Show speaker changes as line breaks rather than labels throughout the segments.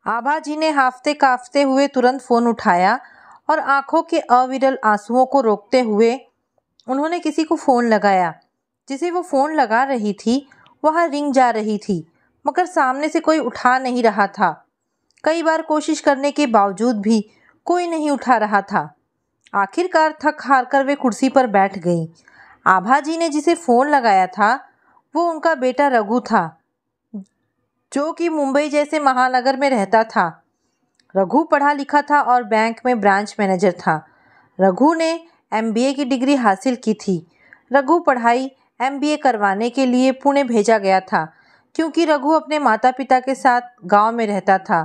आभा जी ने हाफते कांपते हुए तुरंत फोन उठाया और आंखों के अविरल आंसुओं को रोकते हुए उन्होंने किसी को फोन लगाया। जिसे वो फोन लगा रही थी वह रिंग जा रही थी, मगर सामने से कोई उठा नहीं रहा था। कई बार कोशिश करने के बावजूद भी कोई नहीं उठा रहा था। आखिरकार थक हार कर वे कुर्सी पर बैठ गई। आभा जी ने जिसे फोन लगाया था वो उनका बेटा रघु था, जो कि मुंबई जैसे महानगर में रहता था। रघु पढ़ा लिखा था और बैंक में ब्रांच मैनेजर था। रघु ने एमबीए की डिग्री हासिल की थी। रघु पढ़ाई एमबीए करवाने के लिए पुणे भेजा गया था, क्योंकि रघु अपने माता पिता के साथ गांव में रहता था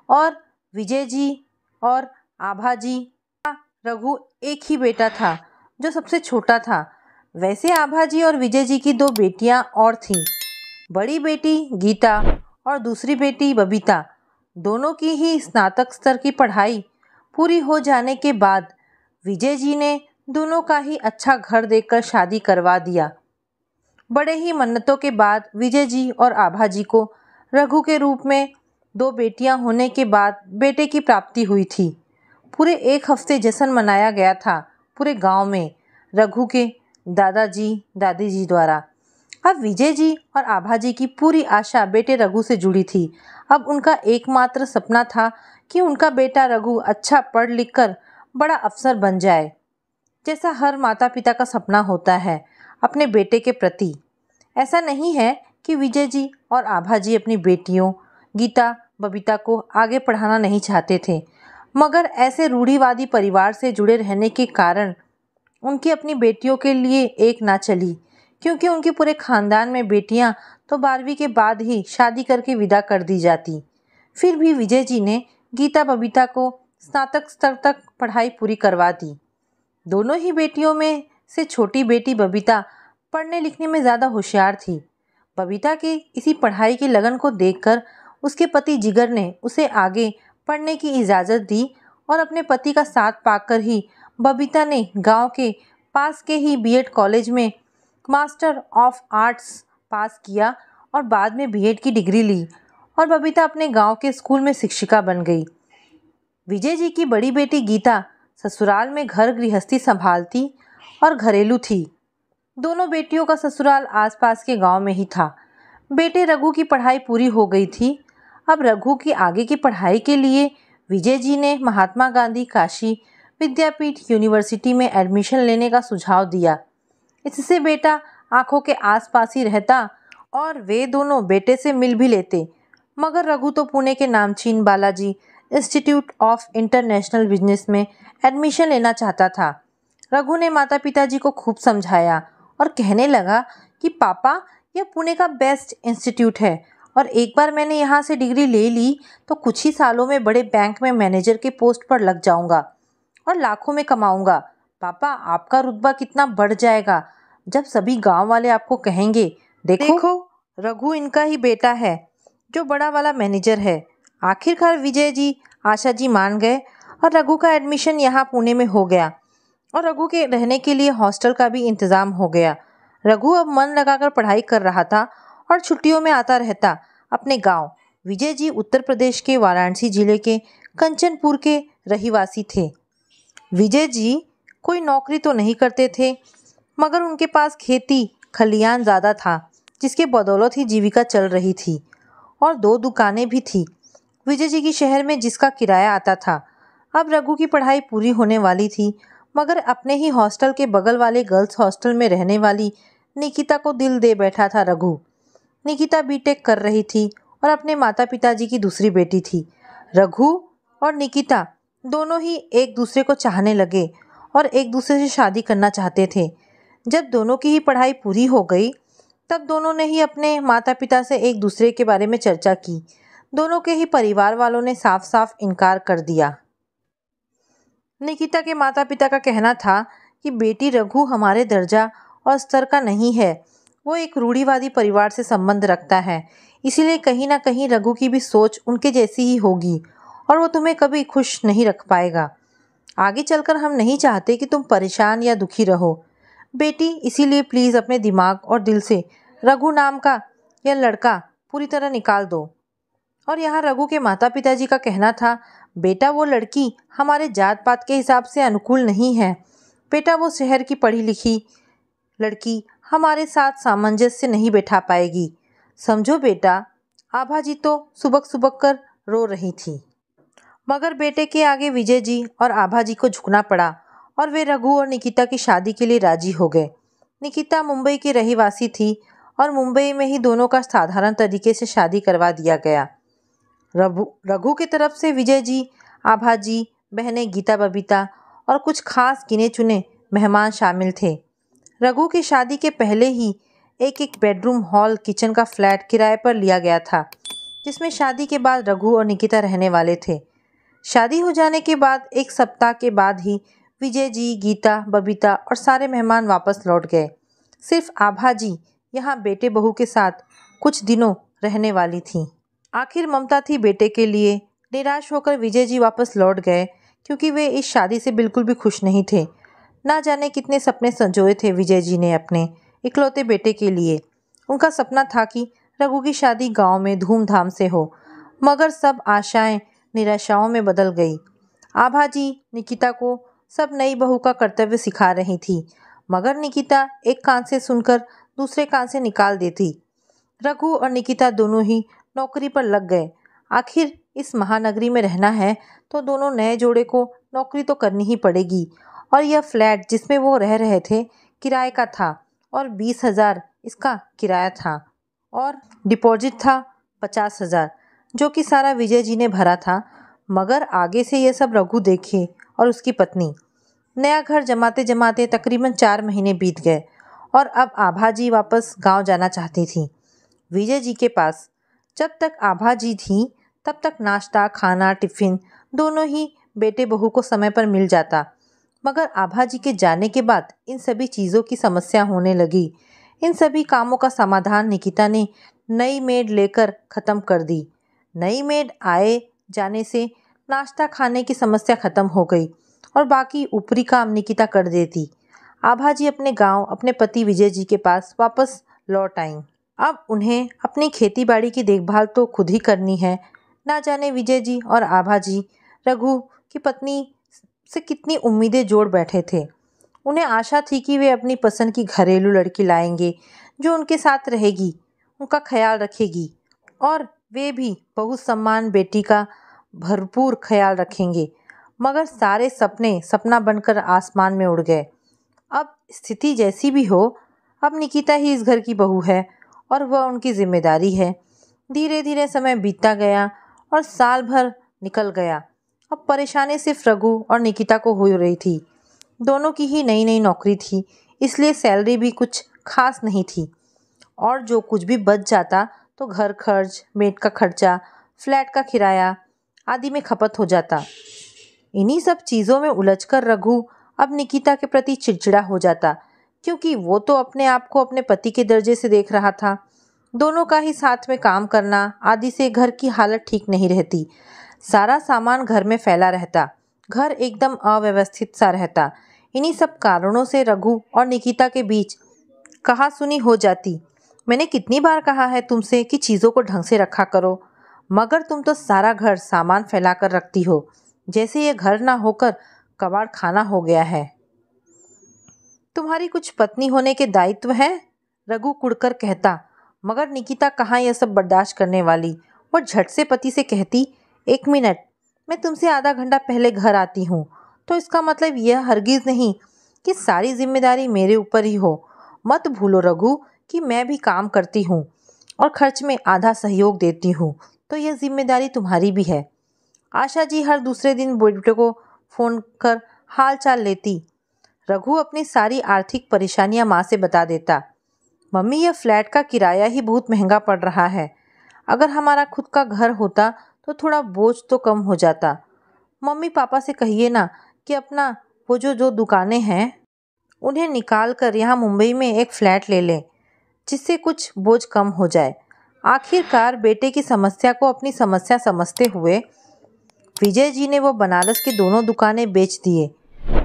और विजय जी और आभा जी का रघु एक ही बेटा था, जो सबसे छोटा था। वैसे आभा जी और विजय जी की 2 बेटियां और थीं। बड़ी बेटी गीता और दूसरी बेटी बबीता। दोनों की ही स्नातक स्तर की पढ़ाई पूरी हो जाने के बाद विजय जी ने दोनों का ही अच्छा घर देखकर शादी करवा दिया। बड़े ही मन्नतों के बाद विजय जी और आभा जी को रघु के रूप में 2 बेटियां होने के बाद बेटे की प्राप्ति हुई थी। पूरे 1 हफ्ते जश्न मनाया गया था पूरे गांव में रघु के दादाजी दादी जी द्वारा। अब विजय जी और आभा जी की पूरी आशा बेटे रघु से जुड़ी थी। अब उनका एकमात्र सपना था कि उनका बेटा रघु अच्छा पढ़ लिख कर बड़ा अफसर बन जाए, जैसा हर माता पिता का सपना होता है अपने बेटे के प्रति। ऐसा नहीं है कि विजय जी और आभा जी अपनी बेटियों गीता बबीता को आगे पढ़ाना नहीं चाहते थे, मगर ऐसे रूढ़िवादी परिवार से जुड़े रहने के कारण उनकी अपनी बेटियों के लिए एक ना चली, क्योंकि उनके पूरे खानदान में बेटियां तो 12वीं के बाद ही शादी करके विदा कर दी जाती। फिर भी विजय जी ने गीता बबीता को स्नातक स्तर तक पढ़ाई पूरी करवा दी। दोनों ही बेटियों में से छोटी बेटी बबीता पढ़ने लिखने में ज़्यादा होशियार थी। बबीता की इसी पढ़ाई की लगन को देखकर उसके पति जिगर ने उसे आगे पढ़ने की इजाज़त दी और अपने पति का साथ पाकर ही बबीता ने गांव के पास के ही बीएड कॉलेज में मास्टर ऑफ आर्ट्स पास किया और बाद में बीएड की डिग्री ली और बबीता अपने गांव के स्कूल में शिक्षिका बन गई। विजय जी की बड़ी बेटी गीता ससुराल में घर गृहस्थी संभालती और घरेलू थी। दोनों बेटियों का ससुराल आसपास के गांव में ही था। बेटे रघु की पढ़ाई पूरी हो गई थी। अब रघु की आगे की पढ़ाई के लिए विजय जी ने महात्मा गांधी काशी विद्यापीठ यूनिवर्सिटी में एडमिशन लेने का सुझाव दिया। इससे बेटा आंखों के आसपास ही रहता और वे दोनों बेटे से मिल भी लेते। मगर रघु तो पुणे के नामचीन Balaji institute of international business में एडमिशन लेना चाहता था। रघु ने माता पिताजी को खूब समझाया और कहने लगा कि पापा, यह पुणे का बेस्ट इंस्टीट्यूट है और एक बार मैंने यहाँ से डिग्री ले ली तो कुछ ही सालों में बड़े बैंक में मैनेजर के पोस्ट पर लग जाऊंगा और लाखों में कमाऊंगा। पापा, आपका रुतबा कितना बढ़ जाएगा जब सभी गांव वाले आपको कहेंगे, देखो रघु इनका ही बेटा है जो बड़ा वाला मैनेजर है। आखिरकार विजय जी आशा जी मान गए और रघु का एडमिशन यहाँ पुणे में हो गया और रघु के रहने के लिए हॉस्टल का भी इंतज़ाम हो गया। रघु अब मन लगाकर पढ़ाई कर रहा था और छुट्टियों में आता रहता अपने गांव। विजय जी उत्तर प्रदेश के वाराणसी जिले के कंचनपुर के रहिवासी थे। विजय जी कोई नौकरी तो नहीं करते थे, मगर उनके पास खेती खलियान ज़्यादा था, जिसके बदौलत ही जीविका चल रही थी और 2 दुकानें भी थी विजय जी की शहर में, जिसका किराया आता था। अब रघु की पढ़ाई पूरी होने वाली थी, मगर अपने ही हॉस्टल के बगल वाले गर्ल्स हॉस्टल में रहने वाली निकिता को दिल दे बैठा था रघु। निकिता बीटेक कर रही थी और अपने माता पिताजी की दूसरी बेटी थी। रघु और निकिता दोनों ही एक दूसरे को चाहने लगे और एक दूसरे से शादी करना चाहते थे। जब दोनों की ही पढ़ाई पूरी हो गई तब दोनों ने ही अपने माता पिता से एक दूसरे के बारे में चर्चा की। दोनों के ही परिवार वालों ने साफ साफ इनकार कर दिया। निकिता के माता पिता का कहना था कि बेटी रघु हमारे दर्जा और स्तर का नहीं है, वो एक रूढ़िवादी परिवार से संबंध रखता है, इसीलिए कहीं ना कहीं रघु की भी सोच उनके जैसी ही होगी और वो तुम्हें कभी खुश नहीं रख पाएगा। आगे चलकर हम नहीं चाहते कि तुम परेशान या दुखी रहो बेटी, इसीलिए प्लीज़ अपने दिमाग और दिल से रघु नाम का यह लड़का पूरी तरह निकाल दो। और यहाँ रघु के माता पिताजी का कहना था, बेटा वो लड़की हमारे जात पात के हिसाब से अनुकूल नहीं है। बेटा वो शहर की पढ़ी लिखी लड़की हमारे साथ सामंजस्य नहीं बैठा पाएगी। समझो बेटा। आभा जी तो सुबक सुबक कर रो रही थी, मगर बेटे के आगे विजय जी और आभा जी को झुकना पड़ा और वे रघु और निकिता की शादी के लिए राजी हो गए। निकिता मुंबई की रहीवासी थी और मुंबई में ही दोनों का साधारण तरीके से शादी करवा दिया गया। रघु की तरफ से विजय जी, आभा जी, बहनें गीता बबीता और कुछ खास गिने चुने मेहमान शामिल थे। रघु की शादी के पहले ही एक बेडरूम, हॉल, किचन का फ्लैट किराए पर लिया गया था, जिसमें शादी के बाद रघु और निकिता रहने वाले थे। शादी हो जाने के बाद 1 सप्ताह के बाद ही विजय जी, गीता, बबीता और सारे मेहमान वापस लौट गए। सिर्फ आभा जी यहाँ बेटे बहू के साथ कुछ दिनों रहने वाली थी। आखिर ममता थी बेटे के लिए। निराश होकर विजय जी वापस लौट गए, क्योंकि वे इस शादी से बिल्कुल भी खुश नहीं थे। ना जाने कितने सपने संजोए थे विजय जी ने अपने इकलौते बेटे के लिए। उनका सपना था कि रघु की शादी गांव में धूमधाम से हो, मगर सब आशाएं निराशाओं में बदल गई। आभा जी निकिता को सब नई बहू का कर्तव्य सिखा रही थी, मगर निकिता एक कान से सुनकर दूसरे कान से निकाल देती। रघु और निकिता दोनों ही नौकरी पर लग गए। आखिर इस महानगरी में रहना है तो दोनों नए जोड़े को नौकरी तो करनी ही पड़ेगी। और यह फ्लैट जिसमें वो रह रहे थे किराए का था और 20,000 इसका किराया था और डिपॉजिट था 50,000, जो कि सारा विजय जी ने भरा था। मगर आगे से यह सब रघु देखे और उसकी पत्नी। नया घर जमाते जमाते तकरीबन 4 महीने बीत गए और अब आभा जी वापस गांव जाना चाहती थी, विजय जी के पास। जब तक आभा जी थी तब तक नाश्ता, खाना, टिफ़िन दोनों ही बेटे बहू को समय पर मिल जाता, मगर आभा जी के जाने के बाद इन सभी चीज़ों की समस्या होने लगी। इन सभी कामों का समाधान निकिता ने नई मेड लेकर ख़त्म कर दी। नई मेड आए जाने से नाश्ता खाने की समस्या ख़त्म हो गई और बाकी ऊपरी काम निकिता कर देती। आभा जी अपने गांव, अपने पति विजय जी के पास वापस लौट आईं। अब उन्हें अपनी खेती बाड़ी की देखभाल तो खुद ही करनी है। ना जाने विजय जी और आभा जी रघु की पत्नी से कितनी उम्मीदें जोड़ बैठे थे। उन्हें आशा थी कि वे अपनी पसंद की घरेलू लड़की लाएंगे जो उनके साथ रहेगी, उनका ख्याल रखेगी और वे भी बहुत सम्मान बेटी का भरपूर ख्याल रखेंगे। मगर सारे सपने सपना बनकर आसमान में उड़ गए। अब स्थिति जैसी भी हो, अब निकिता ही इस घर की बहू है और वह उनकी जिम्मेदारी है। धीरे धीरे समय बीतता गया और साल भर निकल गया। अब परेशानी सिर्फ रघु और निकिता को हो रही थी। दोनों की ही नई नई नौकरी थी, इसलिए सैलरी भी कुछ खास नहीं थी और जो कुछ भी बच जाता तो घर खर्च, मेड का खर्चा, फ्लैट का किराया आदि में खपत हो जाता। इन्हीं सब चीज़ों में उलझकर रघु अब निकिता के प्रति चिड़चिड़ा हो जाता, क्योंकि वो तो अपने आप को अपने पति के दर्जे से देख रहा था। दोनों का ही साथ में काम करना आदि से घर की हालत ठीक नहीं रहती। सारा सामान घर में फैला रहता, घर एकदम अव्यवस्थित सा रहता। इन्हीं सब कारणों से रघु और निकिता के बीच कहासुनी हो जाती। मैंने कितनी बार कहा है तुमसे कि चीज़ों को ढंग से रखा करो, मगर तुम तो सारा घर सामान फैला कर रखती हो, जैसे ये घर ना होकर कबाड़ खाना हो गया है। तुम्हारी कुछ पत्नी होने के दायित्व हैं, रघु कुड़कर कहता। मगर निकिता कहाँ यह सब बर्दाश्त करने वाली। वो झट से पति से कहती, 1 मिनट, मैं तुमसे आधा घंटा पहले घर आती हूँ, तो इसका मतलब यह हरगिज़ नहीं कि सारी जिम्मेदारी मेरे ऊपर ही हो। मत भूलो रघु कि मैं भी काम करती हूँ और खर्च में आधा सहयोग देती हूँ, तो यह जिम्मेदारी तुम्हारी भी है। आशा जी हर दूसरे दिन बेटे को फ़ोन कर हाल चाल लेती। रघु अपनी सारी आर्थिक परेशानियां माँ से बता देता। मम्मी, यह फ्लैट का किराया ही बहुत महंगा पड़ रहा है। अगर हमारा खुद का घर होता तो थोड़ा बोझ तो कम हो जाता। मम्मी पापा से कहिए ना कि अपना वो जो दुकानें हैं उन्हें निकाल कर यहाँ मुंबई में एक फ़्लैट ले लें, जिससे कुछ बोझ कम हो जाए। आखिरकार बेटे की समस्या को अपनी समस्या समझते हुए विजय जी ने वो बनारस की दोनों दुकानें बेच दिए,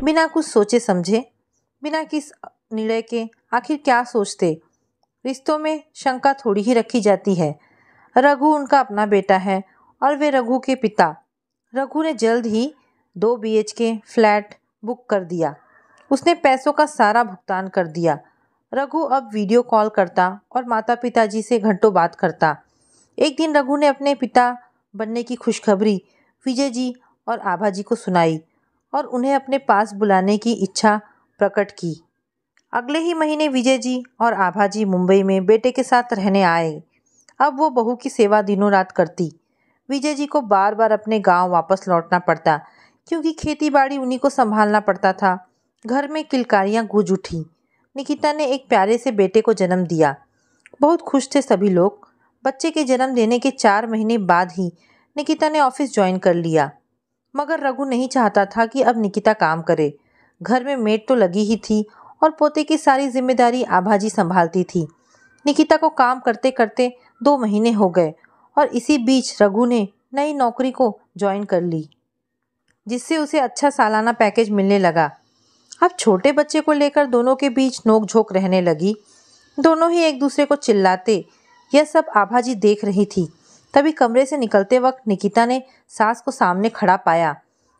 बिना कुछ सोचे समझे, बिना किस निर्णय के। आखिर क्या सोचते, रिश्तों में शंका थोड़ी ही रखी जाती है। रघु उनका अपना बेटा है और वे रघु के पिता। रघु ने जल्द ही 2 BHK फ्लैट बुक कर दिया। उसने पैसों का सारा भुगतान कर दिया। रघु अब वीडियो कॉल करता और माता पिताजी से घंटों बात करता। एक दिन रघु ने अपने पिता बनने की खुशखबरी विजय जी और आभा जी को सुनाई और उन्हें अपने पास बुलाने की इच्छा प्रकट की। अगले ही महीने विजय जी और आभा जी मुंबई में बेटे के साथ रहने आए। अब वो बहू की सेवा दिनों रात करती। विजय जी को बार बार अपने गांव वापस लौटना पड़ता क्योंकि खेती बाड़ी उन्हीं को संभालना पड़ता था। घर में किलकारियां गूंज उठी। निकिता ने एक प्यारे से बेटे को जन्म दिया। बहुत खुश थे सभी लोग। बच्चे के जन्म देने के 4 महीने बाद ही निकिता ने ऑफिस ज्वाइन कर लिया। मगर रघु नहीं चाहता था कि अब निकिता काम करे। घर में मेड तो लगी ही थी और पोते की सारी जिम्मेदारी आभा जी संभालती थी। निकिता को काम करते करते 2 महीने हो गए और इसी बीच रघु ने नई नौकरी को ज्वाइन कर ली, जिससे उसे अच्छा सालाना पैकेज मिलने लगा। अब छोटे बच्चे को लेकर दोनों के बीच नोक-झोंक रहने लगी। दोनों ही एक दूसरे को चिल्लाते। यह सब आभा जी देख रही थी। तभी कमरे से निकलते वक्त निकिता ने सास को सामने खड़ा पाया।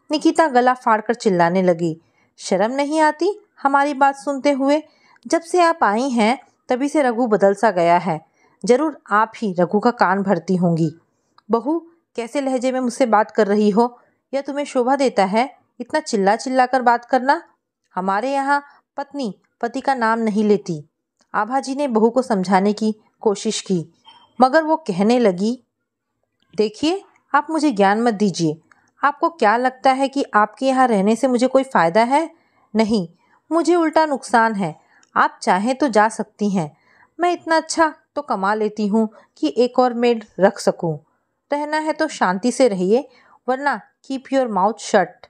निकिता गला फाड़कर चिल्लाने लगी, शर्म नहीं आती हमारी बात सुनते हुए? जब से आप आई हैं तभी से रघु बदल सा गया है। जरूर आप ही रघु का कान भरती होंगी। बहू, कैसे लहजे में मुझसे बात कर रही हो? यह तुम्हें शोभा देता है इतना चिल्ला चिल्ला कर बात करना? हमारे यहाँ पत्नी पति का नाम नहीं लेती। आभा जी ने बहू को समझाने की कोशिश की, मगर वो कहने लगी, देखिए, आप मुझे ज्ञान मत दीजिए। आपको क्या लगता है कि आपके यहाँ रहने से मुझे कोई फ़ायदा है? नहीं, मुझे उल्टा नुकसान है। आप चाहें तो जा सकती हैं। मैं इतना अच्छा तो कमा लेती हूँ कि एक और मेड रख सकूँ। रहना है तो शांति से रहिए, वरना keep your mouth shut.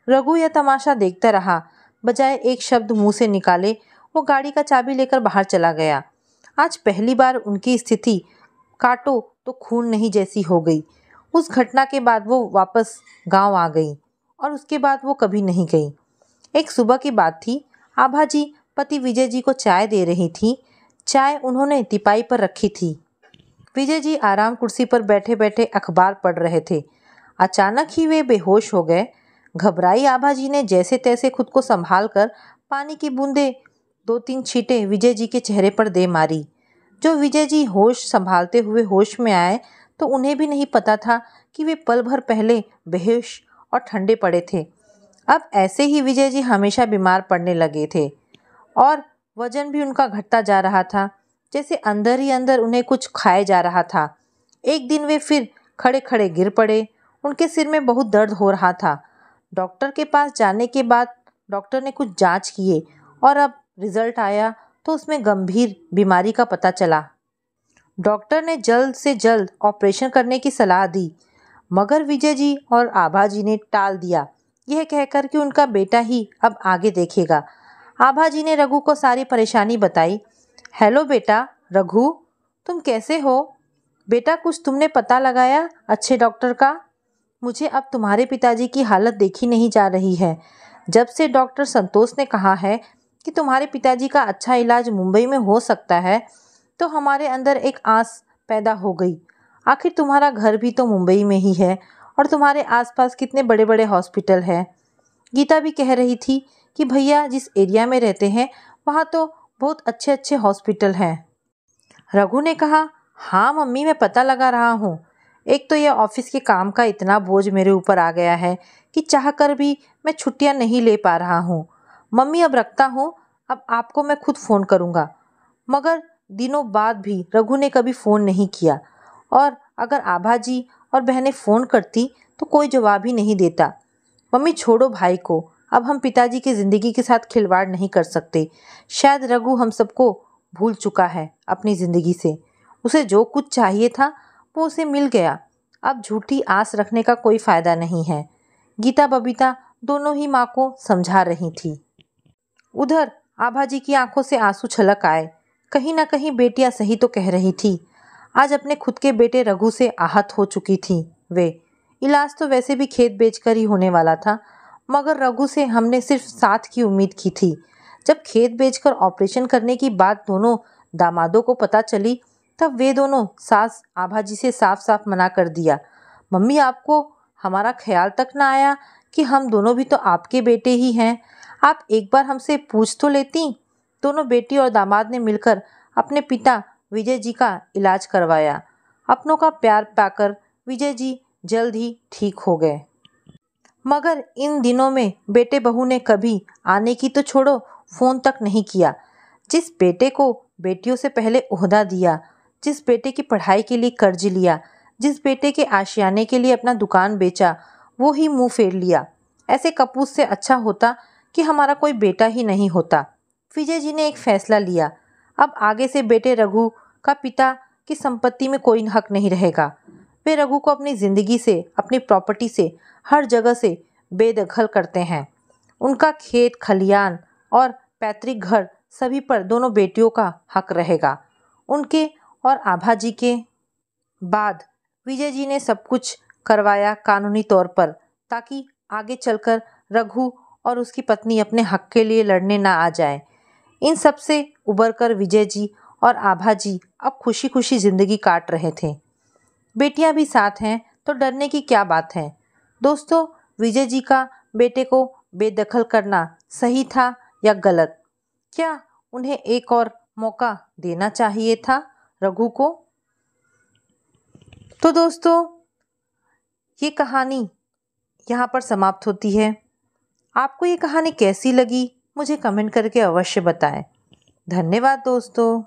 Raghu यह तमाशा देखता रहा। बजाय एक शब्द मुंह से निकाले वो गाड़ी का चाबी लेकर बाहर चला गया। आज पहली बार उनकी स्थिति काटो तो खून नहीं जैसी हो गई। उस घटना के बाद वो वापस गांव आ गई और उसके बाद वो कभी नहीं गई। एक सुबह की बात थी। आभा जी पति विजय जी को चाय दे रही थी। चाय उन्होंने तिपाई पर रखी थी। विजय जी आराम कुर्सी पर बैठे बैठे अखबार पढ़ रहे थे। अचानक ही वे बेहोश हो गए। घबराई आभा जी ने जैसे तैसे खुद को संभाल कर पानी की बूंदें 2-3 छींटे विजय जी के चेहरे पर दे मारी। जो विजय जी होश संभालते हुए होश में आए तो उन्हें भी नहीं पता था कि वे पल भर पहले बेहोश और ठंडे पड़े थे। अब ऐसे ही विजय जी हमेशा बीमार पड़ने लगे थे और वजन भी उनका घटता जा रहा था, जैसे अंदर ही अंदर उन्हें कुछ खाए जा रहा था। एक दिन वे फिर खड़े खड़े गिर पड़े। उनके सिर में बहुत दर्द हो रहा था। डॉक्टर के पास जाने के बाद डॉक्टर ने कुछ जांच किए और अब रिजल्ट आया तो उसमें गंभीर बीमारी का पता चला। डॉक्टर ने जल्द से जल्द ऑपरेशन करने की सलाह दी, मगर विजय जी और आभा जी ने टाल दिया, यह कहकर कि उनका बेटा ही अब आगे देखेगा। आभा जी ने रघु को सारी परेशानी बताई। हेलो बेटा रघु, तुम कैसे हो? बेटा, कुछ तुमने पता लगाया अच्छे डॉक्टर का? मुझे अब तुम्हारे पिताजी की हालत देखी नहीं जा रही है। जब से डॉक्टर संतोष ने कहा है कि तुम्हारे पिताजी का अच्छा इलाज मुंबई में हो सकता है, तो हमारे अंदर एक आस पैदा हो गई। आखिर तुम्हारा घर भी तो मुंबई में ही है और तुम्हारे आसपास कितने बड़े बड़े हॉस्पिटल हैं। गीता भी कह रही थी कि भैया जिस एरिया में रहते हैं वहाँ तो बहुत अच्छे अच्छे हॉस्पिटल हैं। रघु ने कहा, हाँ मम्मी, मैं पता लगा रहा हूँ। एक तो यह ऑफिस के काम का इतना बोझ मेरे ऊपर आ गया है कि चाहकर भी मैं छुट्टियाँ नहीं ले पा रहा हूँ। मम्मी अब रखता हूँ, अब आपको मैं खुद फ़ोन करूँगा। मगर दिनों बाद भी रघु ने कभी फ़ोन नहीं किया और अगर आभा जी और बहनें फ़ोन करती तो कोई जवाब ही नहीं देता। मम्मी छोड़ो भाई को, अब हम पिताजी की ज़िंदगी के साथ खिलवाड़ नहीं कर सकते। शायद रघु हम सबको भूल चुका है अपनी ज़िंदगी से। उसे जो कुछ चाहिए था वो उसे मिल गया। अब झूठी आस रखने का कोई फ़ायदा नहीं है। गीता बबीता दोनों ही माँ को समझा रही थी। उधर आभा जी की आंखों से आंसू छलक आए। कहीं ना कहीं बेटियां सही तो कह रही थी। आज अपने खुद के बेटे रघु से आहत हो चुकी थी वे। इलाज तो वैसे भी खेत बेचकर ही होने वाला था, मगर रघु से हमने सिर्फ साथ की उम्मीद की थी। जब खेत बेचकर ऑपरेशन करने की बात दोनों दामादों को पता चली तब वे दोनों सास आभा जी से साफ साफ मना कर दिया, मम्मी आपको हमारा ख्याल तक ना आया कि हम दोनों भी तो आपके बेटे ही हैं, आप एक बार हमसे पूछ तो लेती। दोनों बेटी और दामाद ने मिलकर अपने पिता विजय जी का इलाज करवाया। अपनों का प्यार पाकर विजय जी जल्द ही ठीक हो गए। मगर इन दिनों में बेटे बहू ने कभी आने की तो छोड़ो, फ़ोन तक नहीं किया। जिस बेटे को बेटियों से पहले ओहदा दिया, जिस बेटे की पढ़ाई के लिए कर्ज लिया, जिस बेटे के आशियाने के लिए अपना दुकान बेचा, वो ही मुंह फेर लिया। ऐसे कपूत से अच्छा होता कि हमारा कोई बेटा ही नहीं होता। विजय जी ने एक फैसला लिया, अब आगे से बेटे रघु का पिता की संपत्ति में कोई हक नहीं रहेगा। वे रघु को अपनी ज़िंदगी से, अपनी प्रॉपर्टी से, हर जगह से बेदखल करते हैं। उनका खेत खलियान और पैतृक घर सभी पर दोनों बेटियों का हक रहेगा। उनके और आभा जी के बाद विजय जी ने सब कुछ करवाया कानूनी तौर पर, ताकि आगे चलकर रघु और उसकी पत्नी अपने हक के लिए लड़ने ना आ जाए। इन सब से उबरकर विजय जी और आभा जी अब खुशी खुशी ज़िंदगी काट रहे थे। बेटियां भी साथ हैं तो डरने की क्या बात है। दोस्तों, विजय जी का बेटे को बेदखल करना सही था या गलत? क्या उन्हें एक और मौका देना चाहिए था रघु को? तो दोस्तों, ये कहानी यहाँ पर समाप्त होती है। आपको ये कहानी कैसी लगी मुझे कमेंट करके अवश्य बताएं। धन्यवाद दोस्तों।